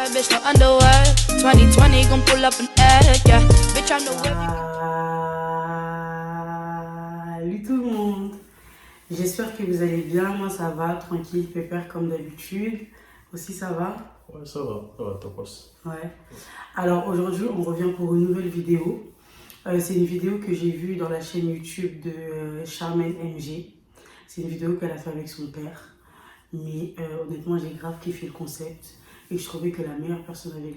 bad bitch, no underwear. 2020 gon' pull up an egg, yeah. Bitch, I know where Salut tout le monde. J'espère que vous allez bien. Moi ça va, tranquille, pépère comme d'habitude. Aussi ça va? Ouais, ça va, t'en penses? Ouais. Alors aujourd'hui on revient pour une nouvelle vidéo. C'est une vidéo que j'ai vue dans la chaîne YouTube de Charmaine MG. C'est une vidéo qu'elle a fait avec son père. Mais honnêtement j'ai grave kiffé le concept. Et je trouvais que la meilleure personne avec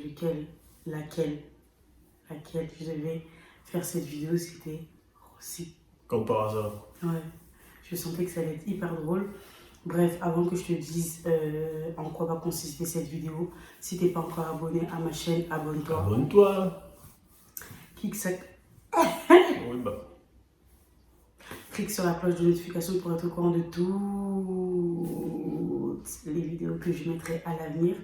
laquelle je devais faire cette vidéo, c'était Rossi. Comme par hasard. Ouais, je sentais que ça allait être hyper drôle. Bref, avant que je te dise en quoi va consister cette vidéo, si t'es pas encore abonné à ma chaîne, abonne-toi. Abonne-toi. Clique Oui, bah. Clique sur la cloche de notification pour être au courant de toutes les vidéos que je mettrai à l'avenir.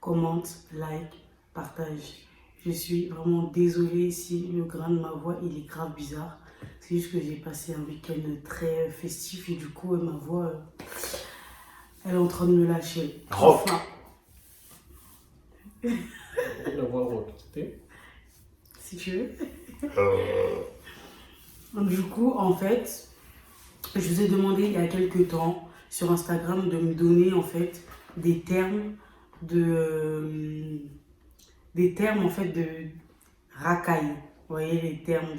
Commente, like, partage. Je suis vraiment désolée si le grain de ma voix il est grave bizarre. C'est juste que j'ai passé un week-end très festif et du coup ma voix elle est en train de me lâcher. Rock. Enfin. La voix rock, c'était. Si tu veux. Donc, du coup, en fait, je vous ai demandé il y a quelques temps sur Instagram de me donner en fait des termes en fait de racaille. Vous voyez les termes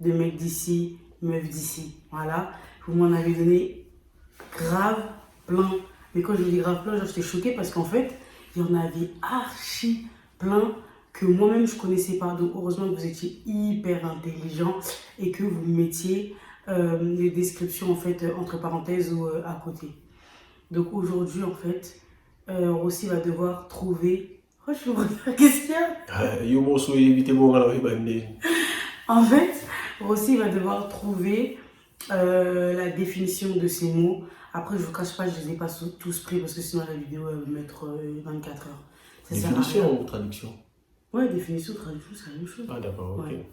de mec d'ici, meuf d'ici. Voilà. Vous m'en avez donné grave plein. Mais quand je vous dis grave plein, j'étais choquée parce qu'en fait, il y en avait archi plein que moi-même je connaissais pas. Donc heureusement que vous étiez hyper intelligent et que vous mettiez les descriptions en fait entre parenthèses ou à côté. Donc aujourd'hui en fait, Rossi va devoir trouver. Oh, je me regarde, qu'est-ce qu'il y a? En fait, Rossi va devoir trouver la définition de ces mots. Après, je vous cache pas, je les ai pas tous pris parce que sinon la vidéo va mettre 24 heures. Ça sert à rien. Définition ou traduction? Ouais, définition, traduction, c'est la même chose. Ah, d'accord, ok. Ouais.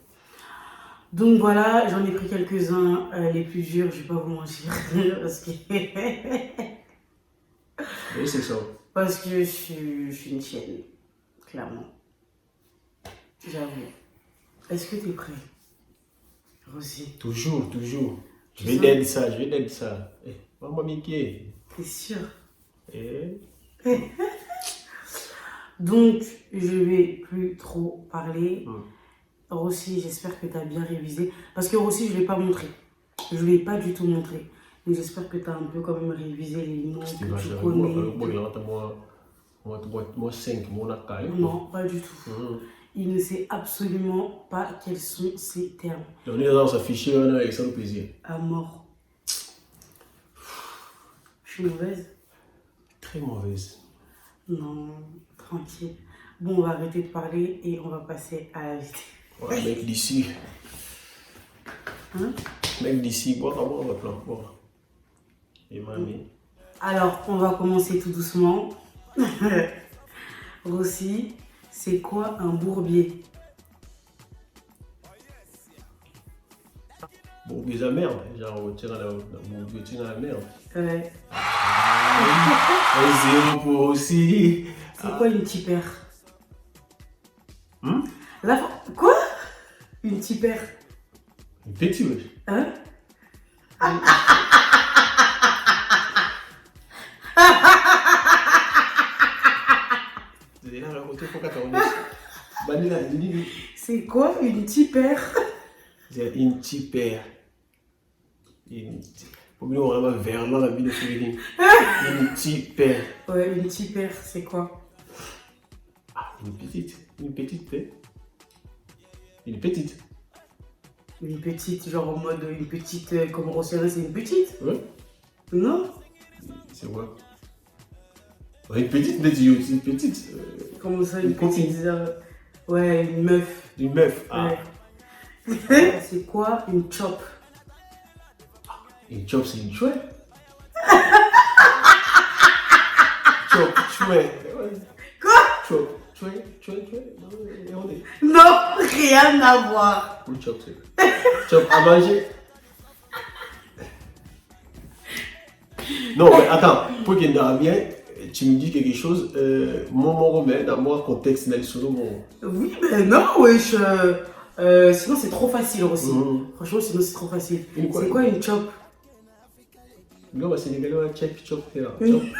Donc voilà, j'en ai pris quelques-uns, les plus durs, je vais pas vous mentir. Parce que. Oui, c'est ça. Parce que je suis une chienne, clairement. J'avoue. Est-ce que t'es prêt, Rossi? Toujours. Je vais ça? d'aider ça. Eh, maman Mickey. T'es sûr? Eh? Donc, je vais plus trop parler. Rossi, j'espère que tu as bien révisé. Parce que Rossi, je ne l'ai pas montré. Je ne l'ai pas du tout montré. Mais j'espère que tu as un peu quand même révisé les mots que tu connais. Moi 5, mon accueil. Non, pas du tout. Il ne sait absolument pas quels sont ces termes. On est dans sa fichier, on a ça le plaisir. À mort. Je suis mauvaise? Très mauvaise. Non, tranquille. Bon, on va arrêter de parler et on va passer à la vidéo. Ouais, mec d'ici. Hein? Mec d'ici, bois, on va plan. Et mamie. Alors, on va commencer tout doucement. Rossi, c'est quoi un bourbier? Bourbier à merde. Genre, on tire à la merde. Ouais. Un zéro pour aussi. C'est quoi une tipère? Quoi? Une tipère? Une petite, wesh. Hein? C'est quoi une tipère? C'est une tipère. Pour nous, on va vers là, la vie de Féline. Une tipère. Ouais, une tipère, c'est quoi? Ah, une petite, hein. Une petite. Une petite, genre en mode une petite, comme Rossi, c'est une petite? Ouais. Non? C'est quoi? Ouais, une petite, mais c'est une petite. Comment ça, une une petite? Ouais, une meuf. Une meuf. Ah. Ouais. C'est quoi une chop? Une chop, c'est une chouette. Chop, chouette. Quoi? Chop, chouette. Non, rien à voir. Pour le chop, c'est. Chop à manger. Non, mais attends, pour qu'il y ait bien, tu me dis quelque chose, mon remède, à moi, contexte, n'a sur mon. Oui, mais non, wesh. Sinon, c'est trop facile aussi. Franchement, sinon, c'est trop facile. C'est quoi une chop? Non, bah, Sénégalais, ouais, check, chop, là. Oui.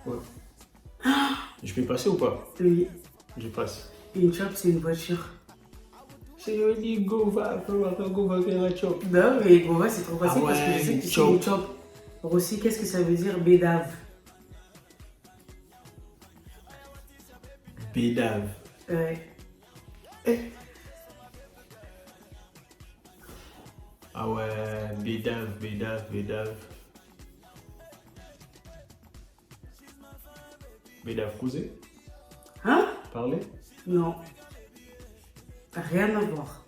Ouais. Je peux passer ou pas? Oui. Je passe. Une chop, c'est une voiture. C'est le dit go va faire un chop. Non, mais Gova, c'est trop facile Ah parce que je ouais, sais que c'est chop. une chop. Rossi, qu'est-ce que ça veut dire bédave? Bédave. Ouais. Ah ouais, bédave. Bédave causé? Hein? Parler? Non. Rien à voir.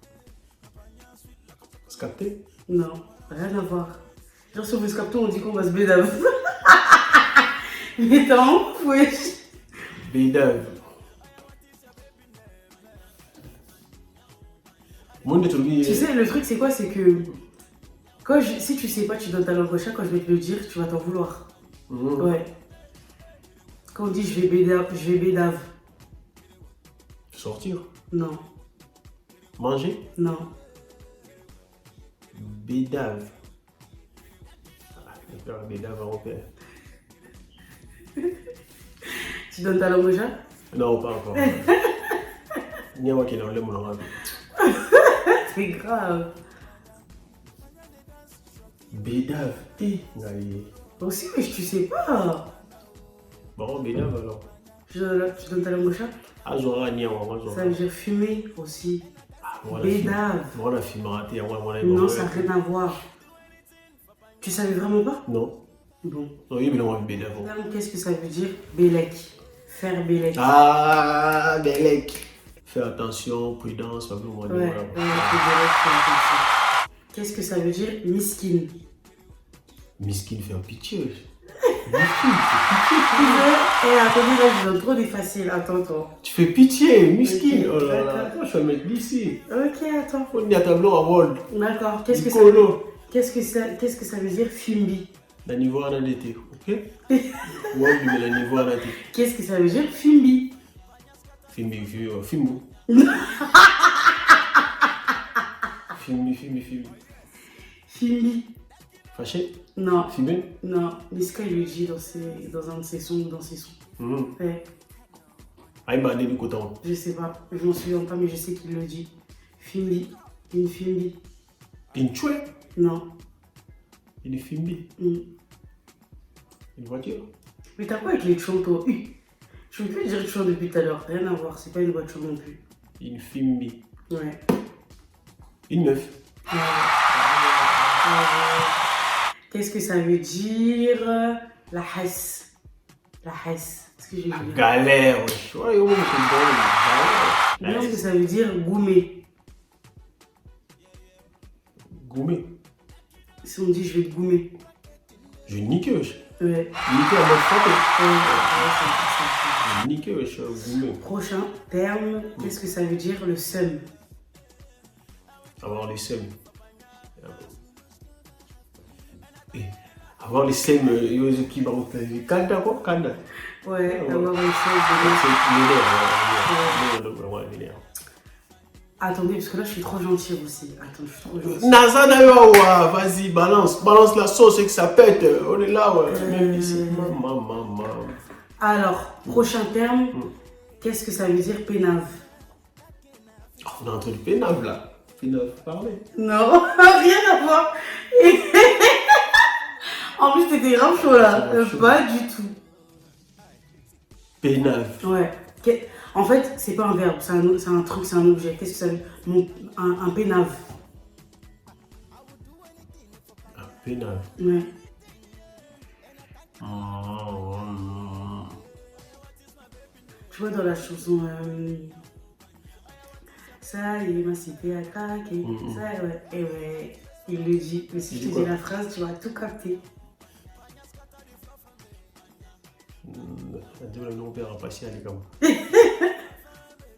Se capter? Non, rien à voir. Genre, si on veut se capter, on dit qu'on va se bédave. Mais t'es en ouf, wesh. Bédave. Tu sais, le truc, c'est quoi? C'est que si tu sais pas, tu donnes ta langue au chat. Quand je vais te le dire, tu vas t'en vouloir. Ouais. Quand on dit je vais bédave. Sortir? Non. Manger? Non. Bédave. Bédave européen. Tu donnes ta langue au chat? Non, pas encore. Il y a moi qui est dans le monde. C'est grave. Bédave. Aussi, mais tu sais pas. Bon, bédave alors. Tu donnes ta langue au chat? Ah, j'aurai un Ça veut dire fumer aussi. Voilà, Bédave. Voilà, film raté. Non, ça n'a rien à voir. Tu savais vraiment pas? Non. Bon. Oui, mais non, bédave. Qu'est-ce que ça veut dire? Bélec. Faire bélec. Ah, bélec. Fais attention, prudence, pas plus moi. Ouais, bélec, fais attention. Qu'est-ce que ça veut dire? Miskin. Miskin, fait un pitié. Eh, attendez, là, je donne trop des faciles. Attends. Tu fais pitié, miskin. Ok, Oh là là, d'accord. je vais mettre d'ici. Ok, attends. On y a tableau à vol. D'accord. Qu'est-ce que ça veut dire? Fimbi. La niveau en été, ok? Moi, je mets la niveau en été. Qu'est-ce que ça veut dire? Fimbi. Fimbi. Fimbi. Fâché? Non. Fimbi? Non. Niska, il le dit dans un de ses sons. Ouais. Ah, il m'a dit du coton. Je sais pas. Je m'en souviens pas, mais je sais qu'il le dit. Fimbi. Une Fimbi. Une chouette? Non. Une Fimbi. Une voiture? Mais t'as quoi avec les chants, toi? Je veux plus dire chant depuis tout à l'heure. Rien à voir. C'est pas une voiture non plus. Une Fimbi. Ouais. Une meuf. Qu'est-ce que ça veut dire? La hesse. La hesse. Est-ce que j'ai vu? Galère, wesh. Ouais, yo, c'est bon. Qu'est-ce que ça veut dire? Goumer. Goumer. Si on dit je vais te goumer. Je nique, wesh. Ouais. Niquer en mode frappé. Ouais. Je nique, wesh, goumer. Prochain terme. Qu'est-ce que ça veut dire? Le seum. Avoir les seums. Avoir les seums, yo, les qui vont faire. Kanda, quoi? Kanda. Ouais, avoir le seum. Attendez, parce que là, je suis trop gentille aussi. Attends, je suis trop gentille. Nazana, ouais, vas-y, balance la sauce et que ça pète. On est là, ouais. Même ici. Maman. Alors, prochain terme, qu'est-ce que ça veut dire pénave? On est en train de pénave là. Pénave, parler. Non, rien à voir. En plus, t'étais grave chaud là. Pas du tout. Pénave. Ouais. En fait, c'est pas un verbe, c'est un truc, c'est un objet. Qu'est-ce que ça veut dire? Un pénave. Un pénave. Ouais. Tu vois dans la chanson ça y est, ma cité a craqué. Ça, ouais. Et ouais, il le dit. Mais si je te dis la phrase, tu vas tout capter. Non, père a passé à l'école.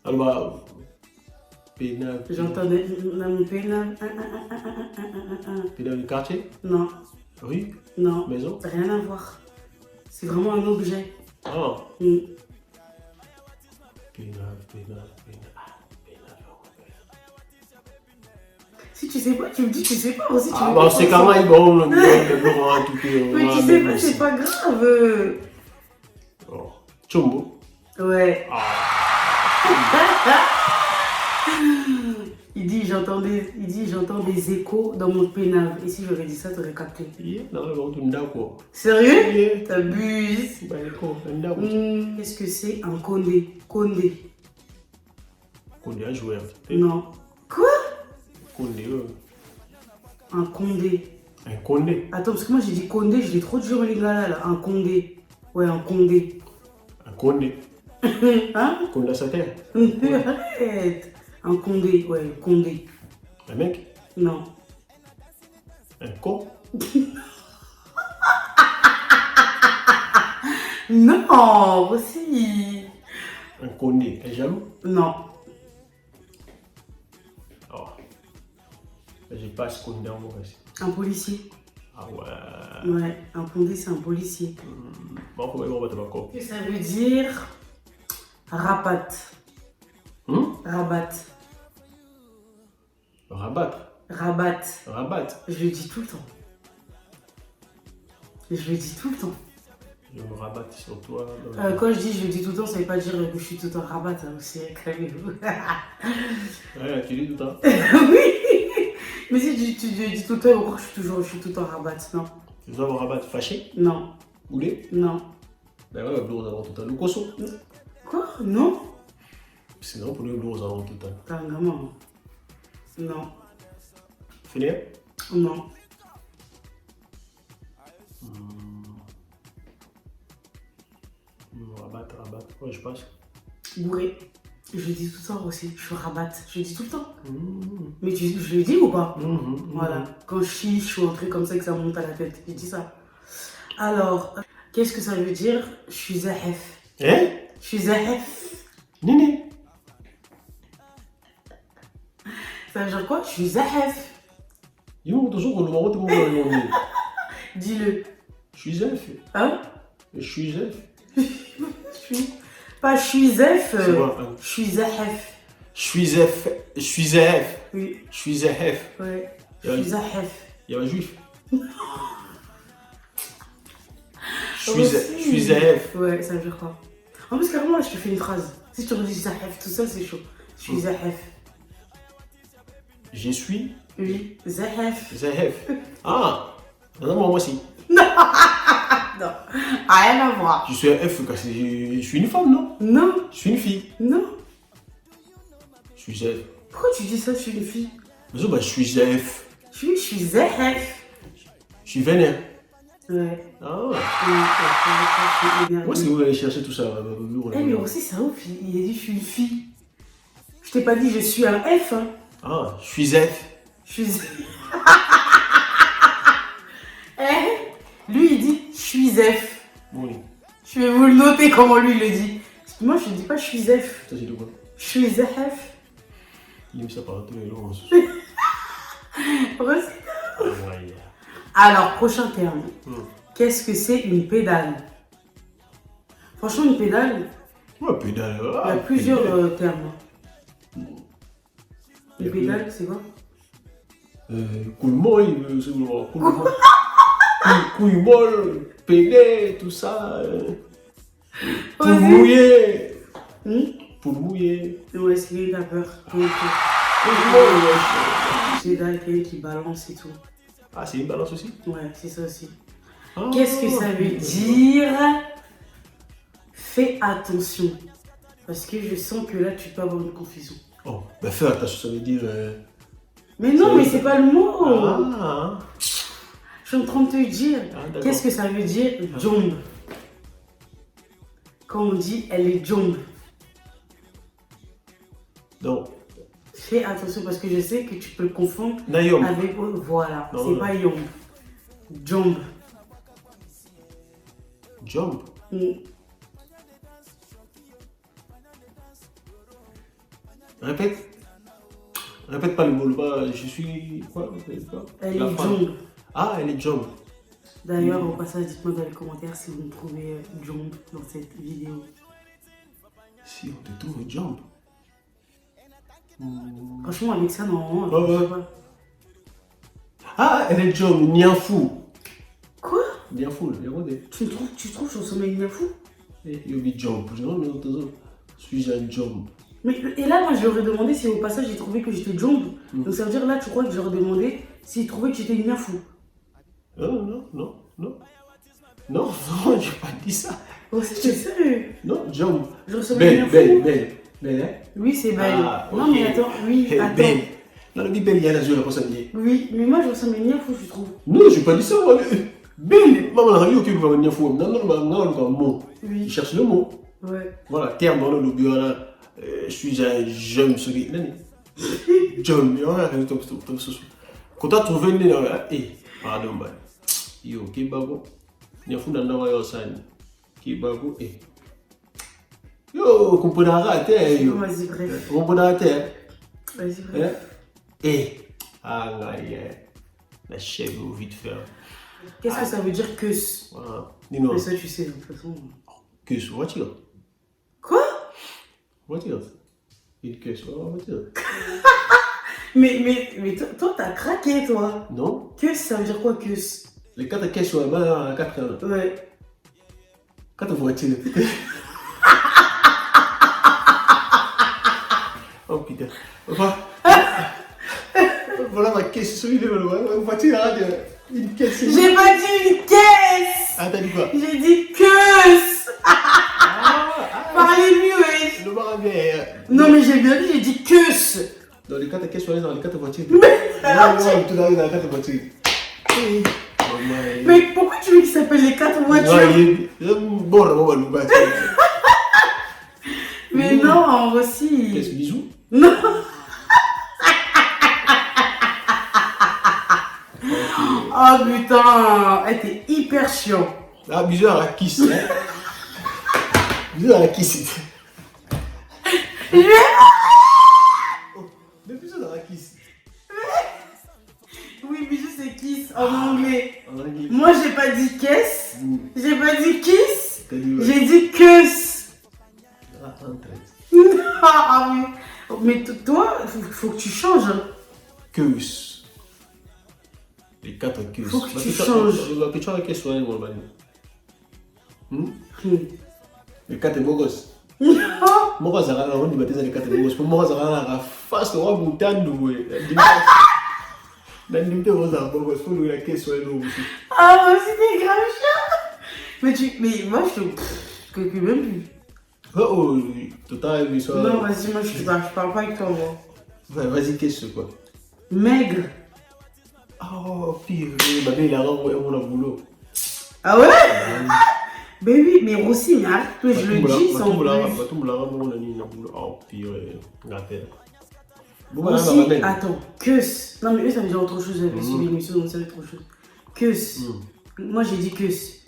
Alors, bah, pénave. J'entendais mon pénave. Pénave du quartier? Non. Rue? Non. Maison? Rien à voir. C'est vraiment un objet. Ah. Mm. Pénave. Si tu sais pas, tu me dis tu sais pas aussi. Tu Ah, me bah, dis c'est pas. quand même bon, le Laurent, tout est. Mais tu sais pas, c'est pas grave. Oh. Chombo. Ouais. Ah. Il dit j'entends des échos dans mon pénave. Et si j'aurais dit ça, t'aurais capté. Yeah, non, tu me quoi. Sérieux? Yeah. T'abuses. Bah, d'accord, un d'accord. Qu'est-ce que c'est un condé? Condé. Condé à jouer. Non. Quoi? Condé, Un condé. un condé. Attends, parce que moi j'ai dit condé, je l'ai trop dur les gars là. Un condé. Ouais, un condé. Un condé. Hein? Condensataire. Arrête. Un condé, ouais, condé. Un mec. Non. Un con. Non, aussi. Un condé. Un jaloux. Non. Oh. J'ai pas ce condé en moi aussi. Un policier. Ah ouais. Ouais, un condé c'est un policier. Bon, faut vraiment battre encore. Que ça veut dire rabat. Rabat. Rabattre. Rabat. Rabattre. Je le dis tout le temps. Je le dis tout le temps. Je me rabatte sur toi. Quand je dis je le dis tout le temps, ça veut pas dire que je suis tout le temps rabat. Hein, c'est calmez-vous. Ouais, tu dis tout le temps. Oui. Mais si tu dis tout le temps, pourquoi je suis tout le temps rabat? Non. Tu dois me rabattre fâché. Non. Boulé. Non. Ben ouais, nous avons tout le temps. Nous cosso. Quoi? Non. Sinon, pour nous, nous avons tout le temps. T'as un gamin. Non. Finir. Non. Rabattre. Ouais, je passe. Bourré. Je le dis tout le temps aussi. Je suis rabat. Je le dis tout le temps. Mais je le dis ou pas? Voilà. Quand je chiche ou un truc comme ça que ça monte à la tête. Je dis ça. Alors, qu'est-ce que ça veut dire? Je suis zahef. Hein? Je suis zahef. Néné. Ça veut dire quoi? Je suis zahef. Yo, toujours qu'on nous montre mon nom. Dis-le. Je suis Zef. Hein? Je suis Zef. Je suis... Pas je suis zef. C'est quoi, hein? Je suis zahef. Je suis Zef. Je suis Zef. Oui. Je suis Zef. Ouais. Je suis zahef. Il y a un juif. Je Aussi. suis Zef. Ouais, ça veut dire quoi? En plus, carrément, là, je te fais une phrase. Si tu redis zahef, tout ça, c'est chaud. Je suis zahef. Je suis Oui, zahef. Zef. Ah, non, moi aussi. Non, rien à voir. Je suis un F, parce que je suis une femme, non? Non, Je suis une fille. non. Je suis Zef. Pourquoi tu dis ça, je suis une fille? Mais ça, bah, je suis Zef. Je suis zahef. Je suis vénère. Ouais. Ah. Oui, Où est-ce que vous allez chercher tout ça? mais aussi, c'est ouf. Il a dit, je suis une fille. Je t'ai pas dit, je suis un F. Hein. Ah, je suis Zef. Je suis. Lui, il dit, je suis Zef. Oui. Je vais vous le noter comment lui il le dit. Parce que moi, je ne dis pas, je suis Zef. Ça, c'est de quoi? Je suis Zef. Il aime ça par tous les longs. Alors, prochain terme. Qu'est-ce que c'est une pédale? Franchement, une pédale, Ouais, pédale. il y a plusieurs termes. Une pédale, c'est quoi? Couille molle, c'est quoi? Couille molle, pédale, tout ça. Pour mouiller. Pour mouiller. Ouais, c'est une vapeur. Pédale, quelqu'un qui balance et tout. Ah, c'est une balance aussi? Ouais, c'est ça aussi. Ah, Qu'est-ce que ça veut dire? Fais attention. Parce que je sens que là, tu peux avoir une confusion. Oh, ben fais attention, ça veut dire. Mais non, mais c'est pas le mot. Ah, Je suis en train de te dire. d'accord. Qu'est-ce que ça veut dire? Jombe. Quand on dit elle est jombe. Donc, Fais attention parce que je sais que tu peux le confondre Nayom. avec. Voilà, Non, c'est non. pas yombe. Jombe. Jump. Répète. Répète pas le mot là-bas. Je suis. Quoi? Elle La est femme. jombe. Ah, elle est jump. D'ailleurs, au passage, dites-moi dans les commentaires si vous me trouvez Jump dans cette vidéo. Si on te trouve Jump. Franchement, avec ça, non. Ouais, ouais. Ah, elle est Jump, Niafou. Quoi? Niafou, regardez. Tu trouves que je ressemble à une Niafou? You be Jump. Je non, mais suis-je un Jump? Mais, et là, moi, je leur ai demandé si au passage, ils trouvaient que j'étais Jump. Donc ça veut dire, là, tu crois que je leur ai demandé s'ils trouvaient que j'étais une Niafou? Non. Non, j'ai pas dit ça. Oh, c'est sérieux? Non, Jump. Je ressemble à une Niafou? Belle, hein? Oui, c'est belle. Ah, Non, ok. mais attends, oui, attends. Belle. Non, le belle, il y a la joie, la personne dit. Oui, mais moi, je ressemble à une Niafou, je trouve. Non, j'ai pas dit ça, moi. Belle. Maman, on a eu aucun problème. Non, mot. Oui. Il cherche le mot. Ouais. Voilà, terme dans le bureau là. Je suis un jeune souris. John, il y a un top. Quand tu as trouvé une pardon, bah. Yo, qui bago? Il y a fou dans la yosan. Qui bago? Yo, comprends rater, yo. Vas-y, bref. Comprends rater. Vas-y, bref. La chèvre vite faire. Qu'est-ce que ça veut dire que? Voilà. Dis-nous. Mais ça, tu sais, de toute façon. Que ce voiture. Quoi? Voiture. Une que ce voiture. Mais toi, t'as craqué, toi. Non? Que ça veut dire quoi, que? Les 4 caisses sur la 4 ans. Ouais. 4 voitures. Oh putain. Voilà ma caisse sur une voiture. Une caisse. J'ai pas dit une caisse. Ah, t'as dit quoi? J'ai dit que. Parlez mieux, ouais. Le bar bien. Non, mais j'ai bien dit, j'ai dit que. Dans les 4 caisses, dans les 4 voitures. Mais tout dans les 4 voitures. Mais pourquoi tu veux qu'il s'appelle les 4 voitures? Bon, on va nous battre. Mais non, aussi. Qu'est-ce que bisous? Non. Oh putain, elle était hyper chiant. Ah, bisous à la kiss. Bisous à la kiss. Mais bisous à la kiss. Oui, bisous c'est kiss en anglais. En anglais. Moi j'ai pas dit caisse, j'ai pas dit kiss, T'as dit ouais. j'ai dit queuse. Ah, en traite. Ah oui. Mais toi, faut que tu changes. Hein. Queus. Les 4 queues. Faut que tu changes. Tu as la question, mon mari. Les 4 beaux gosses. Moi, ça va, on dit baptiser les 4 beaux gosses. Pour moi, ça va, la face, on va bouter doué. Dans le numéro, on va beaux gosses. Pour nous, la question est là aussi. Ah, moi c'était grave chiant. Mais moi, je te même plus. Oh, tout à l'heure, ça. Non, vas-y, moi je parle pas avec toi, moi. Ouais, vas-y, qu'est-ce que quoi? Maigre. Oh, pire, il a renvoyé mon boulot. Ah ouais? Ben oui, mais aussi, mais arrête, toi, je le dis sans plus. Oh, pire, Aussi, attends, queus. Non, mais eux, ça veut dire autre chose. J'avais suivi l'émission, donc ça veut dire autre chose. Queus. Moi, j'ai dit queus.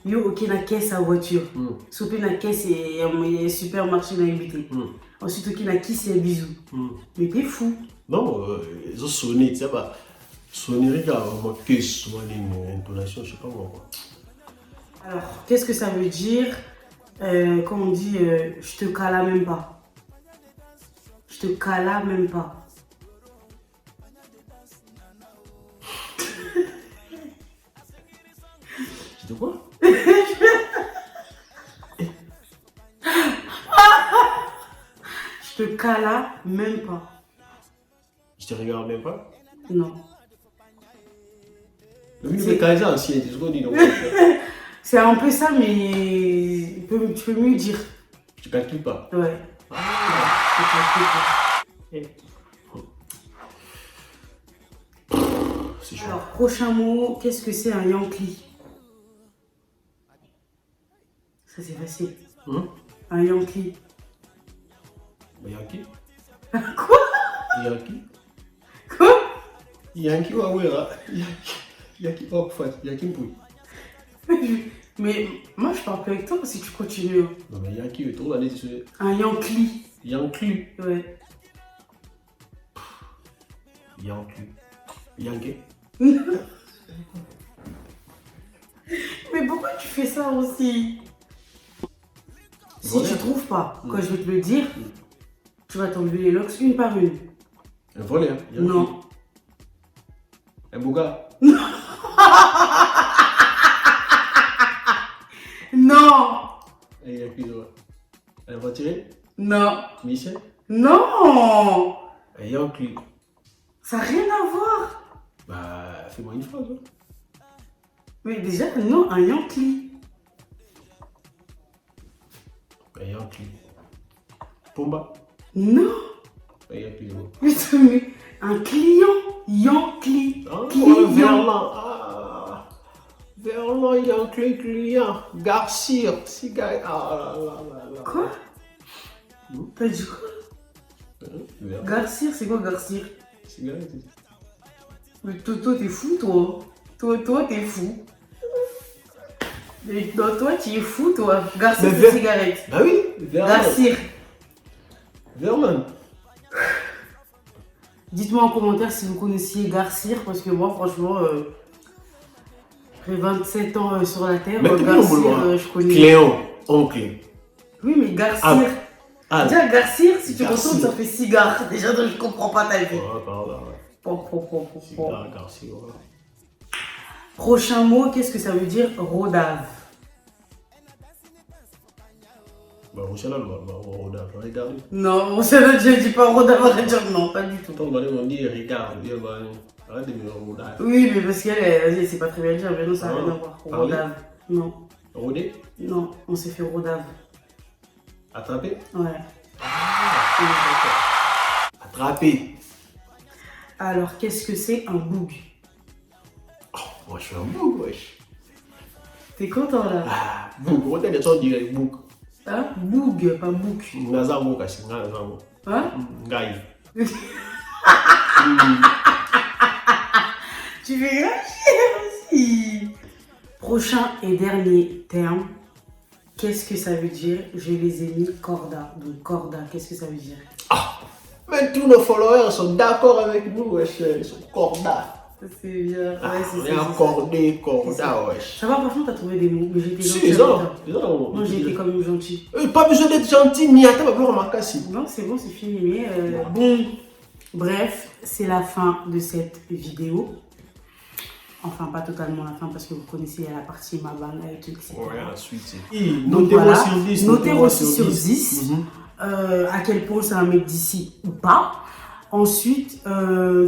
Yo, ok, la caisse à voiture. Soupé, la caisse et supermarché dans l'habité. Ensuite, ok, la caisse et bisous. Mais t'es fou. Non, ils ont sonné, tu sais pas. Sonner, regarde, moi, que soit une intonation, je sais pas moi. Alors, qu'est-ce que ça veut dire quand on dit je te cala même pas? Je te cala même pas. Tu dis quoi? Je te cala même pas. Je te regarde même pas? Non. C'est Kaisa ancien, c'est ce qu'on dit. C'est un peu ça, mais tu peux mieux dire. Tu calcules pas? Ouais. C'est chaud. Alors, prochain mot, qu'est-ce que c'est un Yankee? Ça, c'est facile. Un Yankee. Yankee? Quoi? Yankee? Quoi? Yankee, ouais, Yankee, oh, Yankee, pouille. Mais moi, je parle plus avec toi si tu continues. Non, mais Yankee, est trop allé sur. Un Yankee. Yankee? Ouais. Yankee? Yankee? Mais pourquoi tu fais ça aussi? Si Voilà. tu trouves pas, quand je vais te le dire, tu vas t'enlever les locks une par une. Un volet, hein. Non. Un bouga. Non. Il y a qui d'autre? Un voiture. Non. Michel. Non. Un Yankee. Ça n'a rien à voir. Bah, fais-moi une phrase. Hein. Mais déjà, non, un Yankee. Un Yankee. Pomba. Non. Un Yankee. Mais un client Yankee. Ah, Client. Verlan. Ah. Verlan, Yankee, client. Garcia. Cigare. Ah là là là là. Quoi? T'as dit quoi? Verlan. Garcir, c'est quoi Garcir? Cigarette. Mais toi, t'es fou, toi. Toi, t'es fou. Mais toi, tu es fou, toi. Garcir, Mais c'est cigarette. Bah oui, Verlan. Garcir. Verlan. Dites-moi en commentaire si vous connaissiez Garcir, parce que moi, franchement, après 27 ans sur la Terre, Mais t'es bien Garcir, boulot. je connais. Cléon, oncle. Oui, mais Garcir. Ah. Déjà, Garcir, si tu Garcir. retournes, ça fait cigare. Déjà, donc, je comprends pas ta vie. Oh, pardon. Pom. Cigare, Garcia. Voilà. Prochain mot, qu'est-ce que ça veut dire? Rodave. Bah, on s'est là, on a regardé. Non, je dis pas rodave, on va dire non, pas du tout. Quand on dit regarde, arrête de me regarder. Oui, mais parce qu'elle, c'est pas très bien dire, mais non, ça n'a Ah. rien à voir. Parler. Rodave. Non, Rodé, non, on s'est fait rodave. attraper, Ouais. attraper. Alors, qu'est-ce que c'est un boug? Oh, moi je suis un bouc, wesh. T'es content là? Ah, bouc, on a des gens qui disent bouc. Hein? Boug, pas bouc. Naza bouc, c'est naza bouc. Hein? Gaï. Tu fais gâcher aussi. Prochain et dernier terme. Qu'est-ce que ça veut dire? Je les ai mis corda. Donc corda, qu'est-ce que ça veut dire? Ah, mais tous nos followers sont d'accord avec nous, wesh. Ils sont corda. C'est bien. Ah, Ouais, on c'est est ça. accordé, C'est corda, ça. wesh. Ça va, par contre, t'as trouvé des mots, mais j'étais Si, gentille. ils ont. avec toi. Moi, j'ai été quand même gentille. Pas besoin d'être gentil, ni à toi, remarquer si. Non, c'est bon, c'est fini. Mais bon, bref, c'est la fin de cette vidéo. Enfin, pas totalement la fin parce que vous connaissez la partie Mabanga et tout, etc. Ouais, ensuite. Donc Notez-moi voilà, sur 10. notez notez-moi aussi sur 10 à quel point c'est un mec d'ici ou pas. Ensuite,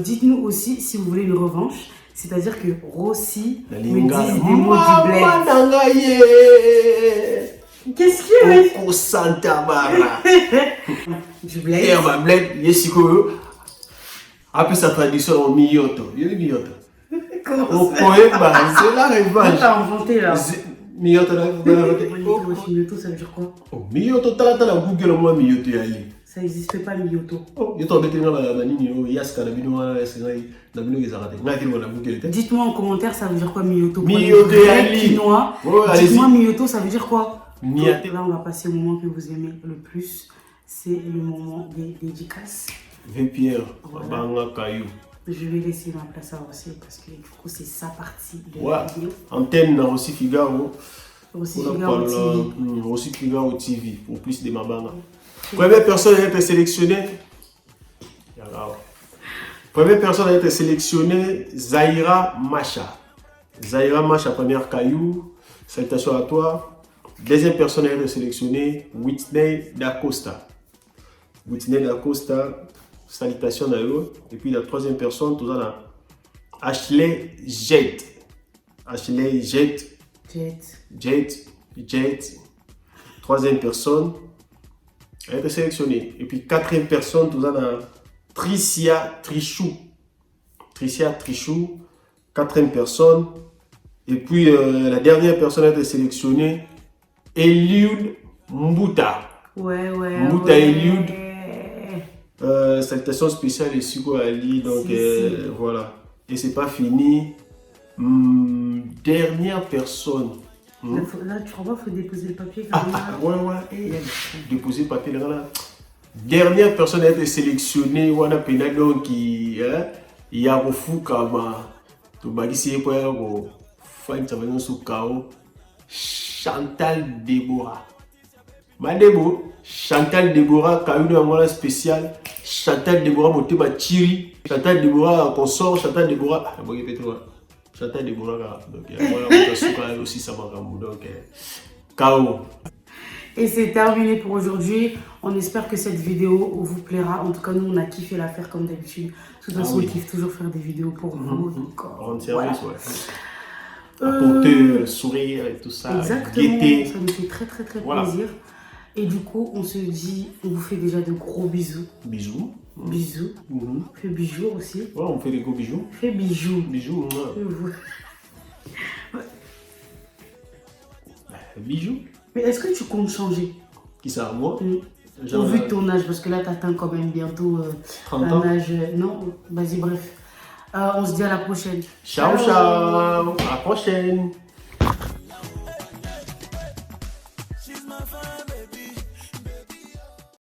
dites-nous aussi si vous voulez une revanche. C'est-à-dire que Rossi me dise des mots du bled. Qu'est-ce qu'il y a? Oko Santa Barbara. Du bled. Et ma bled, yesiko. Après sa tradition au Miyoto. Il y a Miyoto. Comment Au ça? point, c'est la revanche. T'as inventé là. Miyoto, là, Miyoto, ça veut dire quoi? Oh, Miyoto, t'as la Google, moi, Miyoto, yali. Ça n'existe pas, Miyoto. Oh, yo tombé dans la ligne, yaska, la bino, la bino, ils arrêtent. Là, tu vois la Google. Dites-moi en commentaire, ça veut dire quoi Miyoto? Pour Miyoto, les vrais Ali. Quinois, Ouais, allez-y. dites-moi Miyoto, ça veut dire quoi? Miyoto. Donc, là, on va passer au moment que vous aimez le plus. C'est le moment des dédicaces. Pierre, Voilà. Banga Caillou. Je vais laisser ma place à Rossi parce que du coup, c'est sa partie de Ouais. la vidéo. Antenne, aussi Figaro. Rossi On a Figaro parlé TV. aussi Figaro TV pour plus de Mabanga. Première personne à être sélectionnée. Première personne à être sélectionnée, Zahira Macha. Zahira Macha, première caillou. Salutations à toi. Deuxième personne à être sélectionnée, Whitney D'Acosta. Whitney D'Acosta, salutations à eux. Et puis la troisième personne, tout ça, Ashley Jet. Ashley Jet. Jet. Troisième personne a été sélectionnée. Et puis quatrième personne, tout ça, Tricia Trichou. Quatrième personne. Et puis la dernière personne a été sélectionnée, Eliud Mbuta. Ouais. Mbuta Eliud. Salutations spéciales et Sugo Ali. Donc Si. voilà. Et c'est pas fini. Dernière personne. Là, tu crois pas, il faut déposer le papier quand même. Ouais. Déposer le papier là. Dernière personne a été sélectionnée. Wana Penadon qui. Il y a un fou comme. Tu vas essayer pour faire un sous KO. Chantal Deborah. Madebo, Chantal Deborah, quand il y a un moment spécial, Chantal Deborah, Motema Thierry, Chantal Deborah, consort, Chantal Deborah, ah, bon, Chantal Deborah, donc, voilà, on aussi ça m'a donc, KO. Et c'est terminé pour aujourd'hui. On espère que cette vidéo vous plaira. En tout cas, nous, on a kiffé la faire comme d'habitude. De toute façon, on kiffe toujours faire des vidéos pour vous. Donc, rendre service, voilà. Apporter le sourire et tout ça. Exactement. Gaieté. Ça nous fait très Voilà. plaisir. Et du coup, on se dit, on vous fait déjà de gros bisous. Bisous. Bisous. On fait bijoux aussi. Ouais, on fait des gros bijoux. On fait bijoux. Bijoux, Bijoux. Mais est-ce que tu comptes changer? Qui ça, moi? Au vu de ton âge, parce que là, tu atteins quand même bientôt 30 ans. un âge. Non, vas-y, bref. On se dit à la prochaine. Ciao, ciao. À la prochaine.